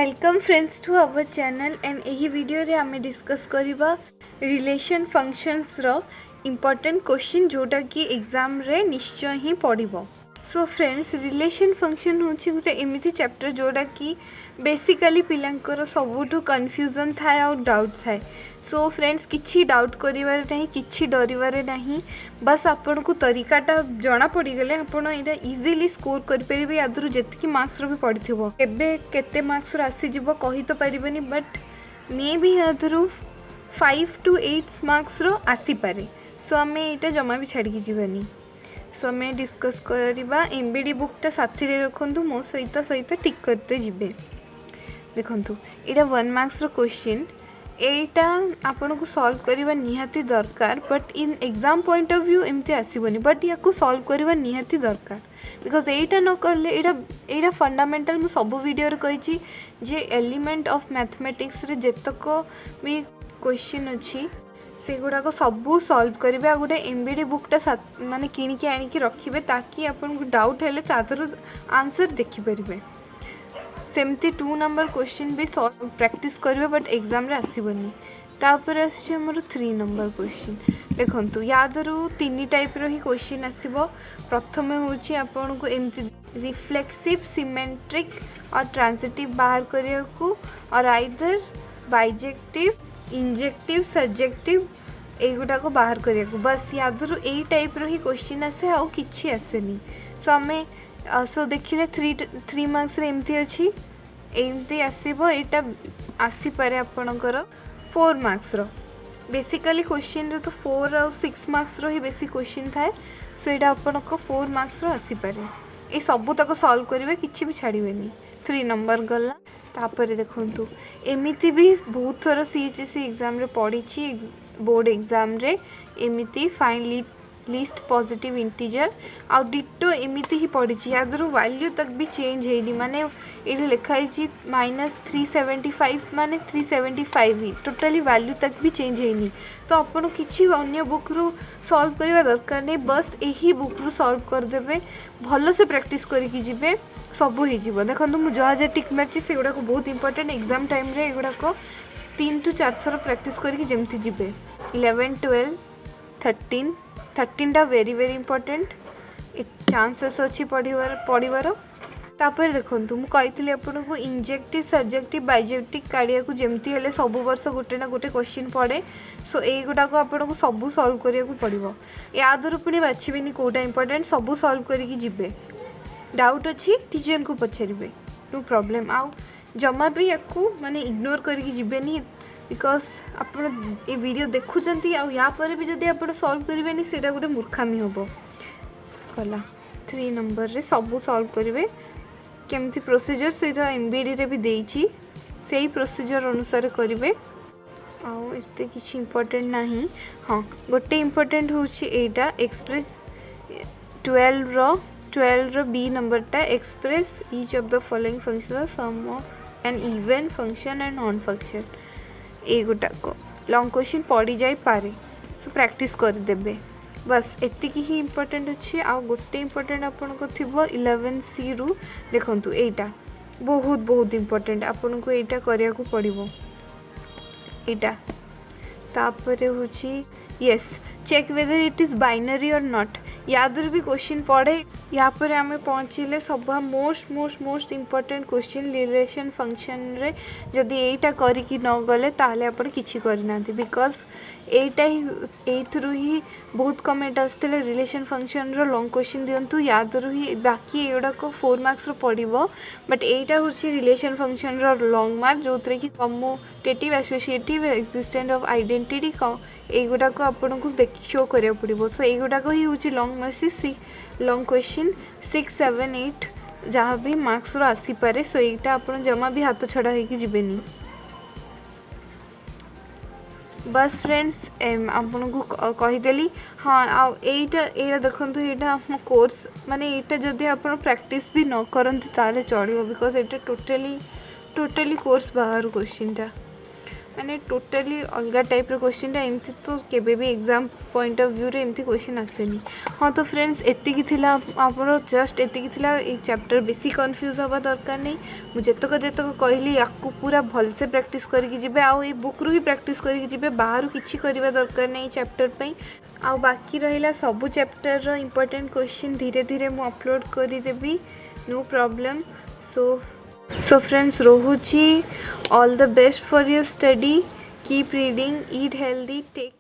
Welcome friends to our channel and यही video रे आमे डिस्कस करिबा रिलेशन फंक्शंस रो इम्पोर्टेंट क्वेश्चन जोटा कि एग्जाम रे निश्चय ही पड़िबो। सो फ्रेंड्स रिलेशन फंक्शन होछि गोटे एमिति चैप्टर जोटा कि बेसिकली पिलांकर सबुठु कन्फ्यूजन थाए और डाउट थाए। सो फ्रेंड्स किछि डाउट करिवारे नहीं, किछि डरिवारे नहीं, बस आपन को तरीकाटा जना पड़ी गले आपन एटा इजीली स्कोर करि परिबे। यादरु जेतिकी मार्क्स रो भी पड़िथिबो केबे केते मार्क्स रो आसी जिवो कहि तो परिबेनी, बट मे भी यादरु 5 to 8 मार्क्स रो आसी पारे। सो आमे एटा जमा भी छाड़ी जीवानी। सो आमे डिस्कस करिबा एमबीडी बुकटा साथी रे रखंतु, मो सहित सहित टिक करते जिबे। देखंतु एटा 1 मार्क्स रो क्वेश्चन, एटा आपन को सॉल्व करबा निहाती दरकार, but in exam point of view एमती आसीबनी, बट या को सॉल्व करबा निहाती दरकार। बिकॉज एटा न करले एटा फंडामेंटल मु सब वीडियो रे कहिची जे एलिमेंट ऑफ मैथमेटिक्स रे जेतक भी क्वेश्चन अछि से गुडा को सबू सॉल्व करेंगे। आ गोटे एमबीडी बुकटा माने किनिकी आनिकी रखिबे ताकि आपन को डाउट हेले तातर आंसर देखि परिबे। सेमती 2 नंबर क्वेश्चन भी सॉल्व प्रैक्टिस करेंगे, बट एग्जाम रे आसीबनी। तापर आछि हमर 3 नंबर क्वेश्चन। देखंतु यादरु 3 टाइप रो ही क्वेश्चन आसीबो। प्रथम होछि आपन को एमती रिफ्लेक्सिव, सिमेट्रिक और ट्रांजिटिव बाहर करिया को, और आइदर बाइजेक्टिव, इंजेक्टिव, सब्जेक्टिव एगुटा को बाहर करिया को। बस यादरु एई टाइप रो ही क्वेश्चन आसे, आ किछि आसेनी। सो आमे सो देखिले 3 मार्क्स रे एमती अछि, एमती आसीबो। एटा आसी पारे आपनकर 4 मार्क्स रो। बेसिकली क्वेश्चन रे तो 4 और 6 मार्क्स रो ही बेसी क्वेश्चन थाए। सो एटा आपनको 4 मार्क्स रो आसी पारे। ए सबु तक सॉल्व करिवे, किछि भी छाड़ीबेनी। 3 नंबर गला। तापर देखंतु एमिति भी बहुत थोर सीएचएससी एग्जाम रे पढ़ी, बोर्ड एग्जाम रे एमिति फाइंड लिस्ट पॉजिटिव इंटीजर आ डिटो एमिति ही पढ़ी। यादर वैल्यू तक भी चेंज हेनी, माने ये लिखाई -375 माने 375 ही टोटाली वैल्यू तक भी चेंज हेनी। तो आपन किसी अन्य बुक रु सॉल्व करवा दरकार नहीं, बस यही बुक रु सॉल्व करदेवे। भल से प्रैक्टिस करके जिबे, सब हो। देखो मुझे जहाँ जहाँ टिक मार्ची से गुड़ाक बहुत इंपोर्टेंट एग्जाम टाइम रे गुड़ाक 3 to 4 थर प्रैक्टिस करके जमती जिबे। 11, 12, 13टा वेरी वेरी इंपोर्टेंट चांसेस अच्छी पढ़वार। तापर देखो मुझे कही आपन को इंजेक्टिव, सब्जेक्टिव, बाइजेक्टिव काढ़िया को जमती हेले सब वर्ष गोटे ना गोटे क्वेश्चन पड़े। सो युवाक आपन को सबू सॉल्व करिया को पड़ो। यादर पुणी बाछिबेनी कोटा इंपोर्टेंट, सबू सॉल्व करके जिबे। डाउट अच्छी टीचर को पचारे, नो प्रॉब्लम। आउ जमा भी या माने इग्नोर करके जिबेनी, बिकॉज आप ये वीडियो देखुंत या पर भी जदि आप सॉल्व करेंगे से गोटे मूर्खामी हम गला। 3 नंबर रे सबू सॉल्व करेंगे। केमती प्रोसीजर से एमबीडी रे भी देइछि, सेही प्रोसीजर अनुसार करेंगे। आउ एते किछि इंपोर्टेंट नहीं। हाँ गोटे इंपोर्टेंट होछि एटा एक्सप्रेस 12 रो बी नंबरटा express each of the following function sum of an even function and non function. ए गुटाक लॉन्ग क्वेश्चन पड़ी जाई पारे, सो प्रैक्टिस कर देबे। बस एतिकी ही इंपोर्टेंट अच्छे। आ गोटे इंपोर्टेंट आपन को थिबो 11C रु। देखंतु एटा बहुत बहुत इंपोर्टेंट, आपन को एटा करिया को पड़िबो। एटा तापरे होची yes check whether it is binary or not. यादर भी क्वेश्चन पढ़े। या पर आमे पहुँचले सब most important question relation function रे। जदि एटा करिकी न गले ताले आपण किछि करना, बिकॉज एटा ही एथरु ही बहुत कमेंट आसते रिलेशन फंक्शन रो लॉन्ग क्वेश्चन दिंतु। यादर ही बाकी एगुड़ा को 4 मार्क्स रो पड़ो, बट एटा होछि रिलेशन फंक्शन रो लॉन्ग मार्क जो कि commutative, associative, existence of identity एगुड़ा को आपन को शो करिया पड़ो। सो एगुड़ा ही हूँ लॉन्ग मार्क्स लॉन्ग क्वेश्चन 6, 7, 8 जहाँ भी मार्क्स रो आसी पारे। सो एटा आपन जमा भी हाथ छड़ा होगी जीवेनी। बस फ्रेंड्स आपन को कहीदेली। हाँ आईटा देखो यहाँ आम कोर्स माने यहाँ जदि आप प्रैक्टिस भी न करते ताले चलो, बिकॉज ये टोटाली कोर्स बाहर क्वेश्चनटा। माने टोटली अलग टाइप क्वेश्चन एमती तो केबे भी एग्जाम पॉइंट ऑफ व्यू रे एमती क्वेश्चन आसेनी। हाँ तो फ्रेंड्स एतिकी थिला आपन जस्ट एतिकी थिला ए चैप्टर बेसी कंफ्यूज हवा दरकार नहीं। मु जेतक कहली याकू पूरा भल से प्रैक्टिस करके जिबे आउ ए बुक रु भी प्रैक्टिस करके जिबे बाहर किछि करबा दरकार नहीं चैप्टर पई। आउ बाकी रहिला सबु चैप्टर रो इंपोर्टेंट क्वेश्चन धीरे धीरे मु अपलोड करी देबी, no problem. So friends, rohuchi, all the best for your study. Keep reading, eat healthy, take